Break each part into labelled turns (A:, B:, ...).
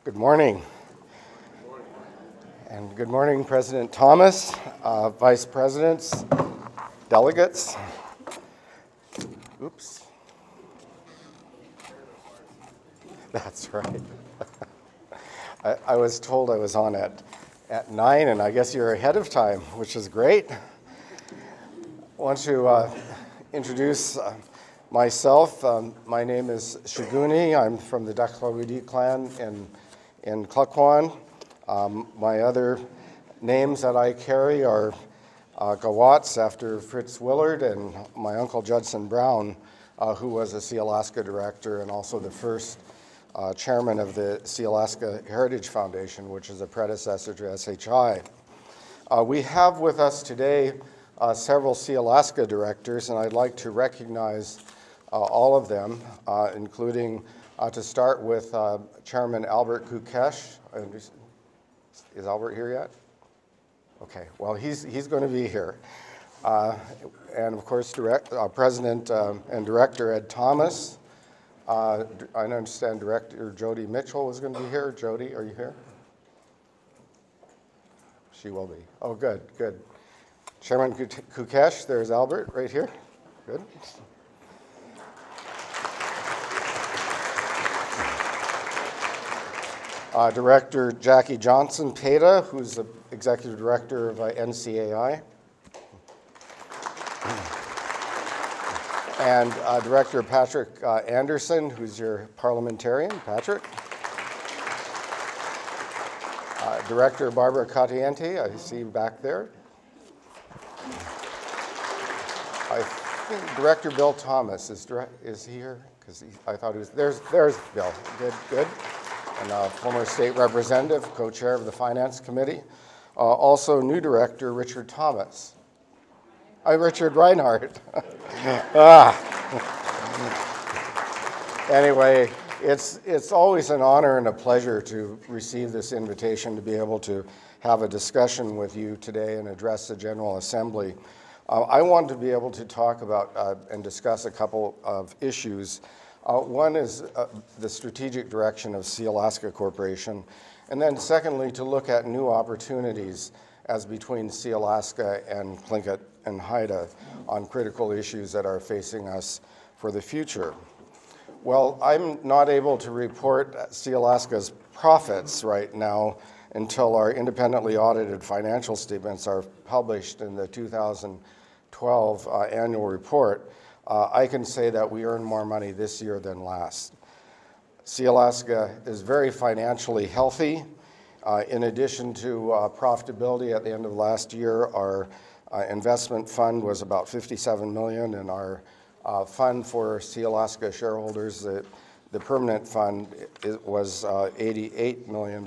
A: Good morning. And good morning, President Thomas, Vice Presidents, delegates. Oops. That's right. I was told I was on at 9, and I guess you're ahead of time, which is great. I want to introduce myself. My name is Shiguni. I'm from the Daklawidi clan in Klukwan. My other names that I carry are Gawatz after Fritz Willard, and my uncle Judson Brown, who was a Sealaska director and also the first chairman of the Sealaska Heritage Foundation, which is a predecessor to SHI. We have with us today several Sealaska directors, and I'd like to recognize all of them, including to start with Chairman Albert Kukesh. Is Albert here yet? Okay, well, he's going to be here. And of course, President and Director Ed Thomas. I understand Director Jody Mitchell was going to be here. Jody, are you here? She will be. Oh, good, good. Chairman Kukesh, there's Albert right here. Good. Director Jackie Johnson Peta, who's the Executive Director of NCAI. And Director Patrick Anderson, who's your parliamentarian. Patrick. Director Barbara Catiente, I see you back there. I think Director Bill Thomas is he here? Because I thought he was, there's Bill, good. And former state representative, co-chair of the Finance Committee. Also new director, Richard Thomas. Richard Reinhardt. Anyway, it's always an honor and a pleasure to receive this invitation to be able to have a discussion with you today and address the General Assembly. I want to be able to talk about and discuss a couple of issues. One is the strategic direction of Sealaska Corporation, and then secondly, to look at new opportunities as between Sealaska and Tlingit and Haida on critical issues that are facing us for the future. Well, I'm not able to report Sealaska's profits right now until our independently audited financial statements are published in the 2012 annual report. I can say that we earned more money this year than last. Sealaska is very financially healthy. In addition to profitability at the end of last year, our investment fund was about $57 million, and our fund for Sealaska shareholders, the permanent fund, was $88 million.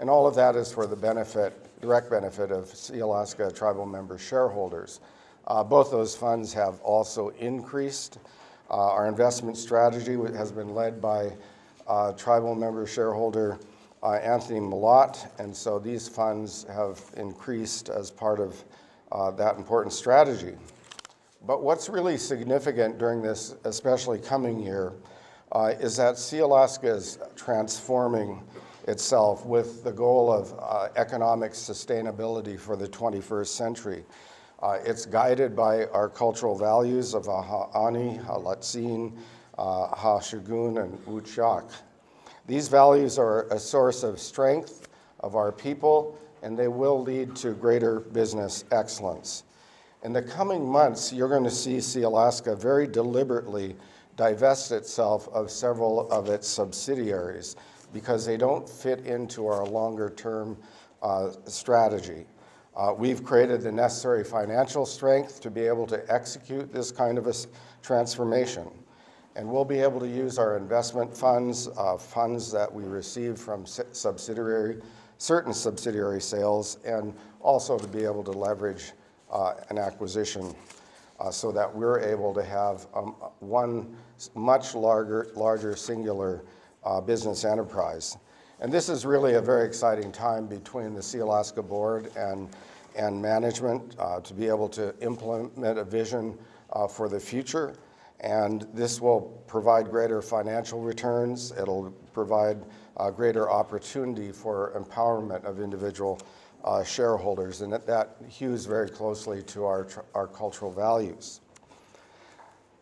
A: And all of that is for the direct benefit of Sealaska tribal member shareholders. Both those funds have also increased. Our investment strategy has been led by tribal member shareholder Anthony Malott, and so these funds have increased as part of that important strategy. But what's really significant during this, especially coming year, is that Sealaska is transforming itself with the goal of economic sustainability for the 21st century. It's guided by our cultural values of Ha'ani, Ha'Latsin, Ha'Shagun, and U'Chak. These values are a source of strength of our people, and they will lead to greater business excellence. In the coming months, you're going to see Sealaska very deliberately divest itself of several of its subsidiaries because they don't fit into our longer-term strategy. We've created the necessary financial strength to be able to execute this kind of a transformation. And we'll be able to use our investment funds, funds that we receive from certain subsidiary sales, and also to be able to leverage an acquisition so that we're able to have one much larger singular business enterprise. And this is really a very exciting time between the Sealaska board and management to be able to implement a vision for the future. And this will provide greater financial returns. It'll provide greater opportunity for empowerment of individual shareholders, and that hews very closely to our cultural values.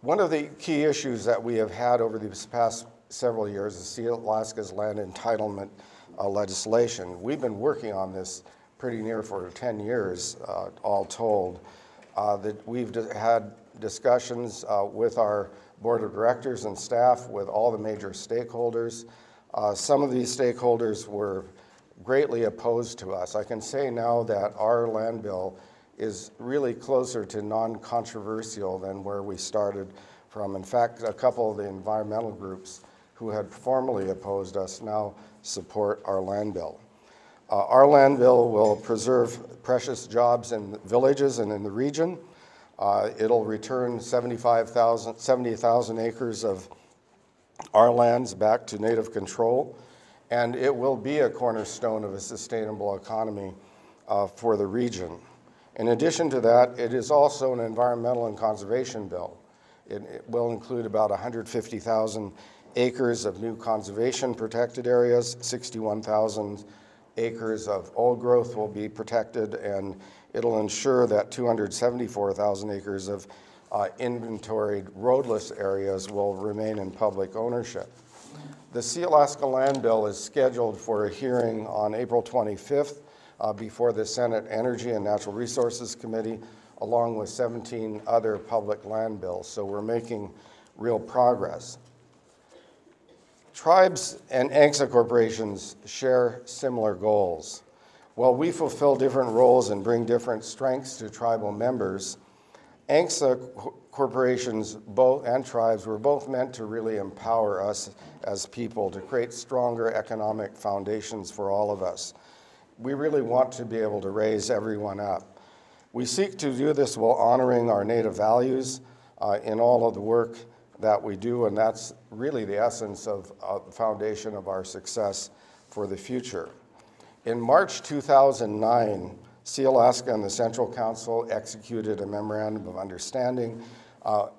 A: One of the key issues that we have had over these past several years is Sealaska's land entitlement legislation. We've been working on this pretty near for 10 years, all told. That we've had discussions with our board of directors and staff, with all the major stakeholders. Some of these stakeholders were greatly opposed to us. I can say now that our land bill is really closer to non-controversial than where we started from. In fact, a couple of the environmental groups who had formerly opposed us now support our land bill. Our land bill will preserve precious jobs in villages and in the region. It'll return 70,000 acres of our lands back to native control, and it will be a cornerstone of a sustainable economy for the region. In addition to that, it is also an environmental and conservation bill. It will include about 150,000 acres of new conservation protected areas, 61,000 acres of old growth will be protected, and it'll ensure that 274,000 acres of inventoried roadless areas will remain in public ownership. The Sealaska Land Bill is scheduled for a hearing on April 25th before the Senate Energy and Natural Resources Committee, along with 17 other public land bills, so we're making real progress. Tribes and ANCSA corporations share similar goals. While we fulfill different roles and bring different strengths to tribal members, ANCSA corporations and tribes were both meant to really empower us as people, to create stronger economic foundations for all of us. We really want to be able to raise everyone up. We seek to do this while honoring our Native values in all of the work that we do, and that's really the essence of the foundation of our success for the future. In March 2009, Sealaska and the Central Council executed a memorandum of understanding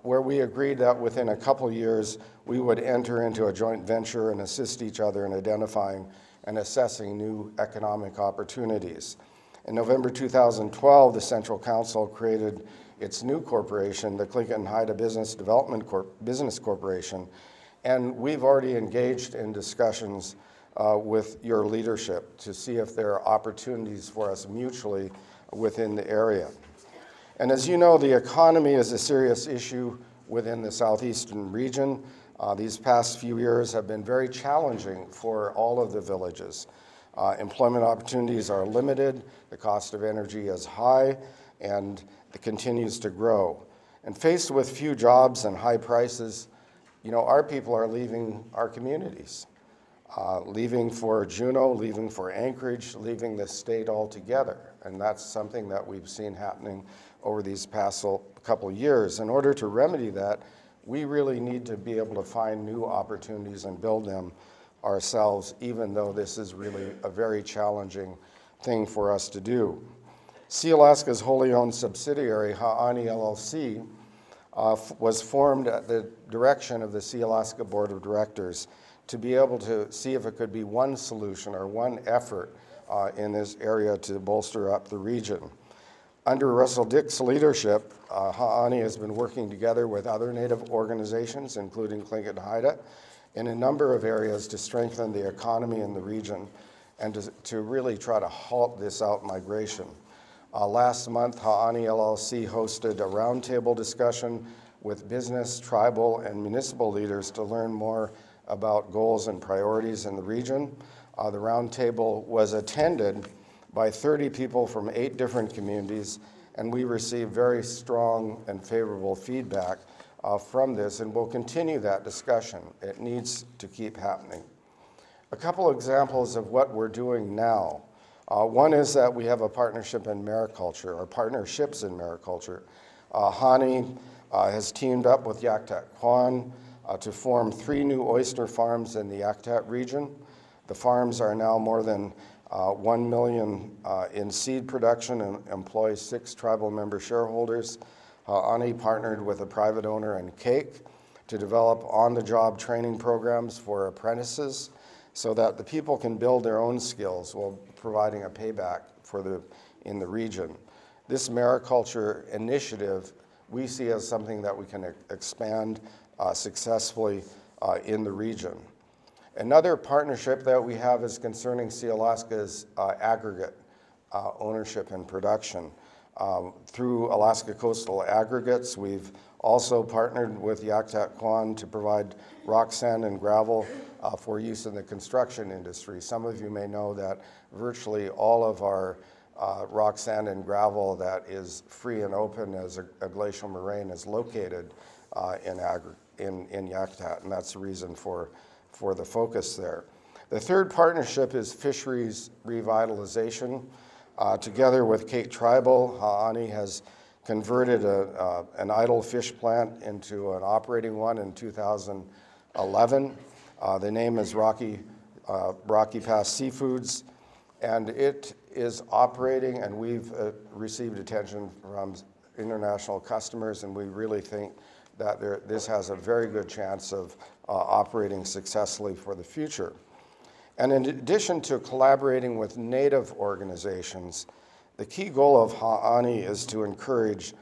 A: where we agreed that within a couple years we would enter into a joint venture and assist each other in identifying and assessing new economic opportunities. In November 2012, the Central Council created its new corporation, the Tlingit Business Development Business Corporation, and we've already engaged in discussions with your leadership to see if there are opportunities for us mutually within the area. And as you know, the economy is a serious issue within the southeastern region. These past few years have been very challenging for all of the villages. Employment opportunities are limited, the cost of energy is high, and it continues to grow. And faced with few jobs and high prices, you know, our people are leaving our communities, leaving for Juneau, leaving for Anchorage, leaving the state altogether. And that's something that we've seen happening over these past couple of years. In order to remedy that, we really need to be able to find new opportunities and build them ourselves, even though this is really a very challenging thing for us to do. Sealaska's wholly owned subsidiary, Ha'ani LLC, was formed at the direction of the Sealaska Board of Directors to be able to see if it could be one solution or one effort in this area to bolster up the region. Under Russell Dick's leadership, Ha'ani has been working together with other Native organizations, including Tlingit Haida, in a number of areas to strengthen the economy in the region and to really try to halt this out-migration. Last month, Ha'ani LLC hosted a roundtable discussion with business, tribal, and municipal leaders to learn more about goals and priorities in the region. The roundtable was attended by 30 people from 8 different communities, and we received very strong and favorable feedback from this, and we'll continue that discussion. It needs to keep happening. A couple examples of what we're doing now. One is that we have a partnership in mariculture, or partnerships in mariculture. Hani has teamed up with Yaktat Kwan to form 3 new oyster farms in the Yaktat region. The farms are now more than 1 million in seed production and employ 6 tribal member shareholders. Ani partnered with a private owner in Cake to develop on-the-job training programs for apprentices so that the people can build their own skills while providing a payback in the region. This mariculture initiative we see as something that we can expand successfully in the region. Another partnership that we have is concerning Sealaska's aggregate ownership and production. Through Alaska Coastal Aggregates, we've also partnered with Yakutat Kwan to provide rock, sand, and gravel for use in the construction industry. Some of you may know that virtually all of our rock, sand, and gravel that is free and open as a glacial moraine is located in Yakutat, and that's the reason for the focus there. The third partnership is fisheries revitalization. Together with Kate Tribal, Ha'ani has converted an idle fish plant into an operating one in 2011. The name is Rocky Pass Seafoods, and it is operating, and we've received attention from international customers, and we really think that this has a very good chance of operating successfully for the future. And in addition to collaborating with Native organizations, the key goal of Ha'ani is to encourage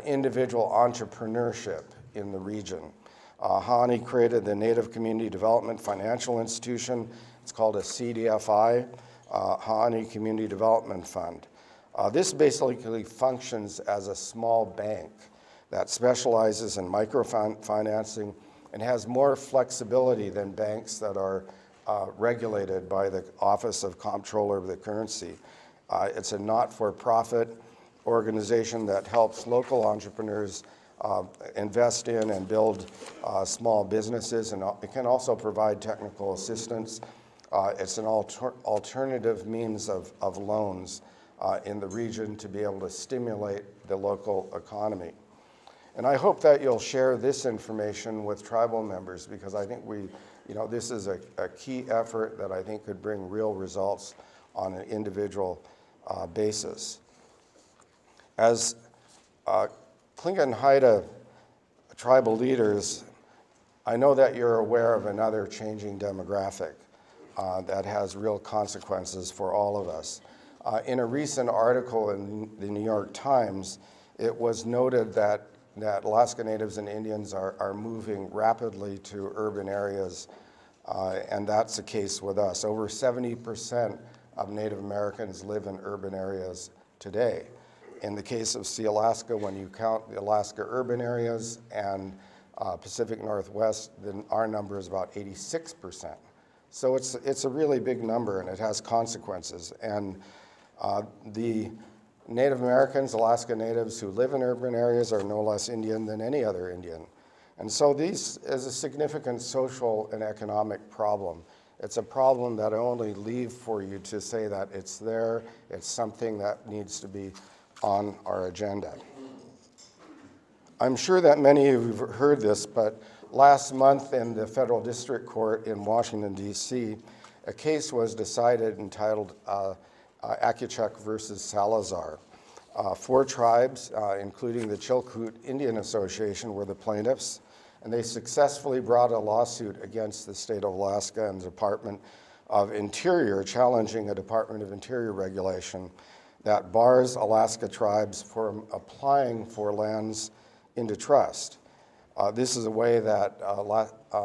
A: individual entrepreneurship in the region. Ha'ani created the Native Community Development Financial Institution. It's called a CDFI, Ha'ani Community Development Fund. This basically functions as a small bank that specializes in microfinancing and has more flexibility than banks that are regulated by the Office of Comptroller of the Currency. It's a not-for-profit organization that helps local entrepreneurs invest in and build small businesses, and it can also provide technical assistance. It's an alternative means of loans in the region to be able to stimulate the local economy. And I hope that you'll share this information with tribal members, because I think this is a key effort that I think could bring real results on an individual basis. As Tlingit Haida tribal leaders, I know that you're aware of another changing demographic that has real consequences for all of us. In a recent article in the New York Times, it was noted that Alaska Natives and Indians are moving rapidly to urban areas, and that's the case with us. Over 70% of Native Americans live in urban areas today. In the case of Sealaska, when you count the Alaska urban areas and Pacific Northwest, then our number is about 86%. So it's a really big number, and it has consequences. And the Native Americans, Alaska Natives who live in urban areas are no less Indian than any other Indian. And so this is a significant social and economic problem. It's a problem that I only leave for you to say that it's there, it's something that needs to be on our agenda. I'm sure that many of you have heard this, but last month in the Federal District Court in Washington, D.C., a case was decided entitled Akutchuk versus Salazar. 4 tribes, including the Chilkoot Indian Association, were the plaintiffs, and they successfully brought a lawsuit against the state of Alaska and the Department of Interior, challenging a Department of Interior regulation that bars Alaska tribes from applying for lands into trust. This is a way that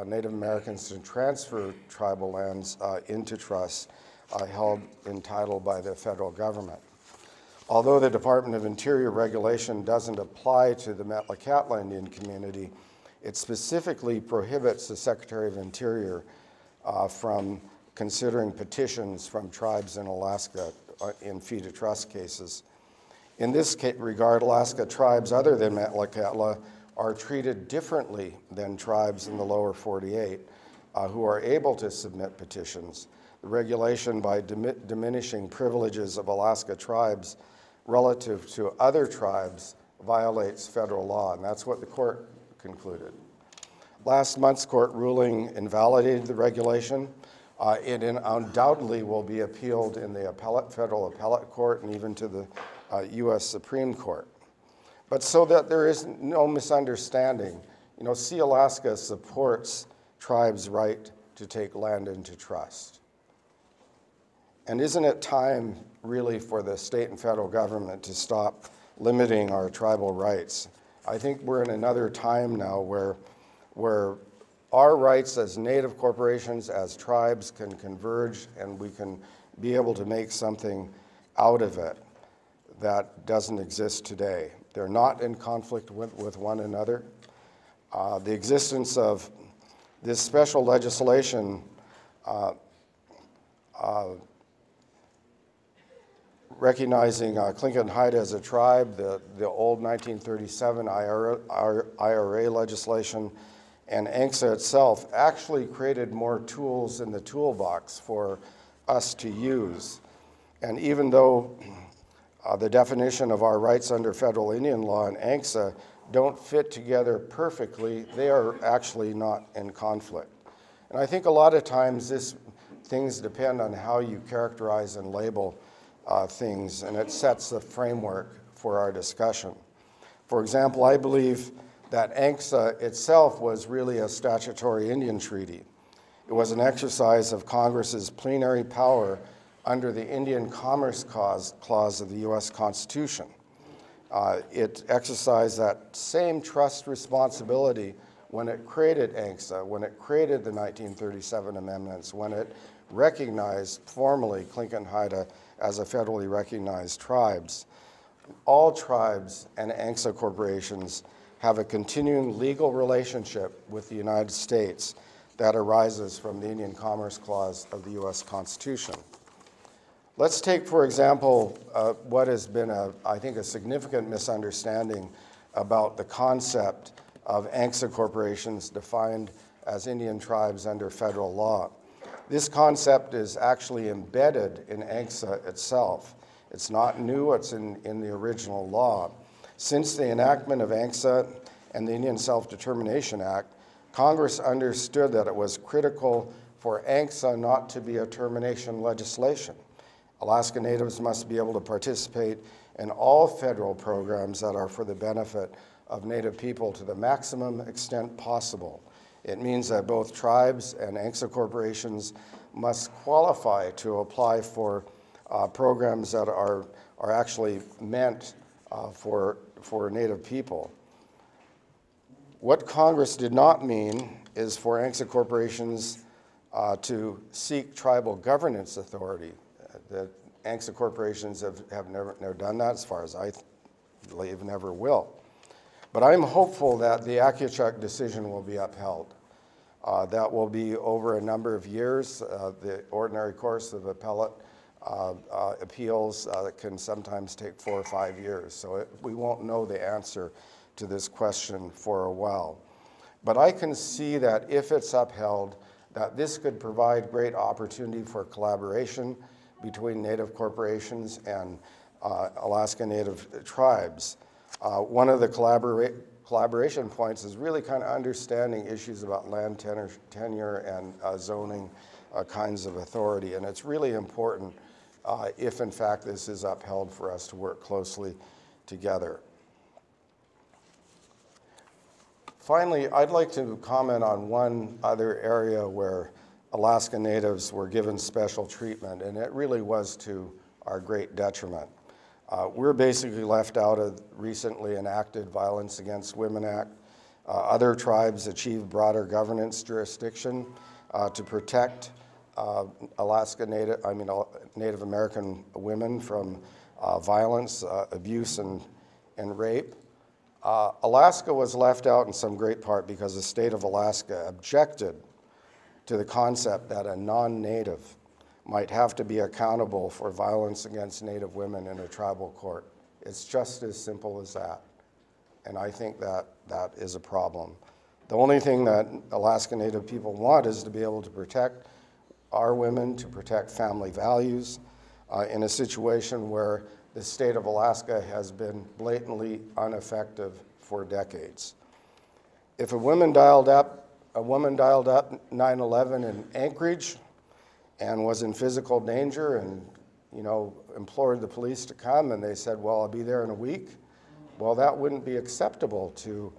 A: Native Americans can transfer tribal lands into trust held in title by the federal government. Although the Department of Interior regulation doesn't apply to the Metlakatla Indian community, it specifically prohibits the Secretary of Interior from considering petitions from tribes in Alaska in fee to trust cases. In this regard, Alaska tribes other than Metlakatla are treated differently than tribes in the lower 48 who are able to submit petitions. The regulation, by diminishing privileges of Alaska tribes relative to other tribes, violates federal law, and that's what the court concluded. Last month's court ruling invalidated the regulation. It undoubtedly will be appealed in the federal appellate court and even to the U.S. Supreme Court. But so that there is no misunderstanding, Sealaska supports tribes' right to take land into trust. And isn't it time really for the state and federal government to stop limiting our tribal rights? I think we're in another time now where our rights as native corporations, as tribes, can converge, and we can be able to make something out of it that doesn't exist today. They're not in conflict with one another. The existence of this special legislation recognizing Tlingit Haida as a tribe, the old 1937 IRA legislation, and ANCSA itself actually created more tools in the toolbox for us to use. And even though the definition of our rights under federal Indian law and ANCSA don't fit together perfectly, they are actually not in conflict. And I think a lot of times things depend on how you characterize and label things, and it sets the framework for our discussion. For example, I believe that ANCSA itself was really a statutory Indian treaty. It was an exercise of Congress's plenary power under the Indian Commerce Clause of the U.S. Constitution. It exercised that same trust responsibility when it created ANCSA, when it created the 1937 amendments, when it recognized formally Tlingit Haida as a federally recognized tribes. All tribes and ANCSA corporations have a continuing legal relationship with the United States that arises from the Indian Commerce Clause of the U.S. Constitution. Let's take, for example, what has been, I think, a significant misunderstanding about the concept of ANCSA corporations defined as Indian tribes under federal law. This concept is actually embedded in ANCSA itself. It's not new, it's in the original law. Since the enactment of ANCSA and the Indian Self-Determination Act, Congress understood that it was critical for ANCSA not to be a termination legislation. Alaska Natives must be able to participate in all federal programs that are for the benefit of Native people to the maximum extent possible. It means that both tribes and ANCSA corporations must qualify to apply for programs that are actually meant for Native people. What Congress did not mean is for ANCSA corporations to seek tribal governance authority. The ANCSA corporations have never done that, as far as I believe, never will. But I'm hopeful that the Akiachuk decision will be upheld. That will be over a number of years. The ordinary course of appellate appeals can sometimes take 4 or 5 years, so we won't know the answer to this question for a while. But I can see that if it's upheld, that this could provide great opportunity for collaboration between Native corporations and Alaska Native tribes. One of the collaboration points is really kind of understanding issues about land tenure and zoning kinds of authority, and it's really important if in fact this is upheld for us to work closely together. Finally, I'd like to comment on one other area where Alaska Natives were given special treatment, and it really was to our great detriment. We're basically left out of recently enacted Violence Against Women Act. Other tribes achieved broader governance jurisdiction to protect Native American women from violence, abuse, and rape. Alaska was left out in some great part because the state of Alaska objected to the concept that a non-Native might have to be accountable for violence against Native women in a tribal court. It's just as simple as that. And I think that is a problem. The only thing that Alaska Native people want is to be able to protect our women, to protect family values in a situation where the state of Alaska has been blatantly ineffective for decades. If a woman dialed up 9/11 in Anchorage and was in physical danger and implored the police to come, and they said, well, I'll be there in a week, well, that wouldn't be acceptable to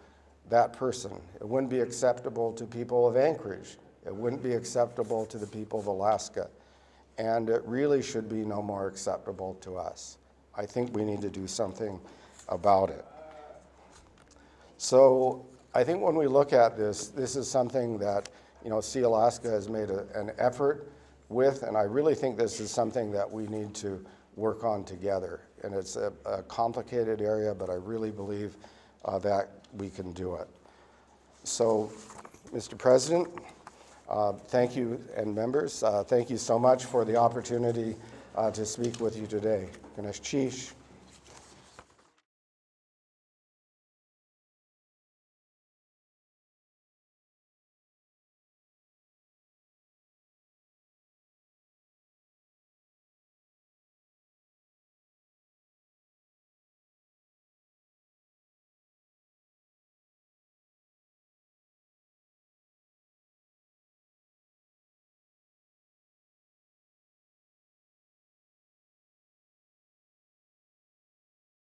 A: that person. It wouldn't be acceptable to people of Anchorage. It wouldn't be acceptable to the people of Alaska. And it really should be no more acceptable to us. I think we need to do something about it. So I think when we look at this, this is something that, Sealaska has made an effort with, and I really think this is something that we need to work on together. And it's a complicated area, but I really believe that we can do it. So, Mr. President, thank you, and members, thank you so much for the opportunity to speak with you today. Ganesh Chish.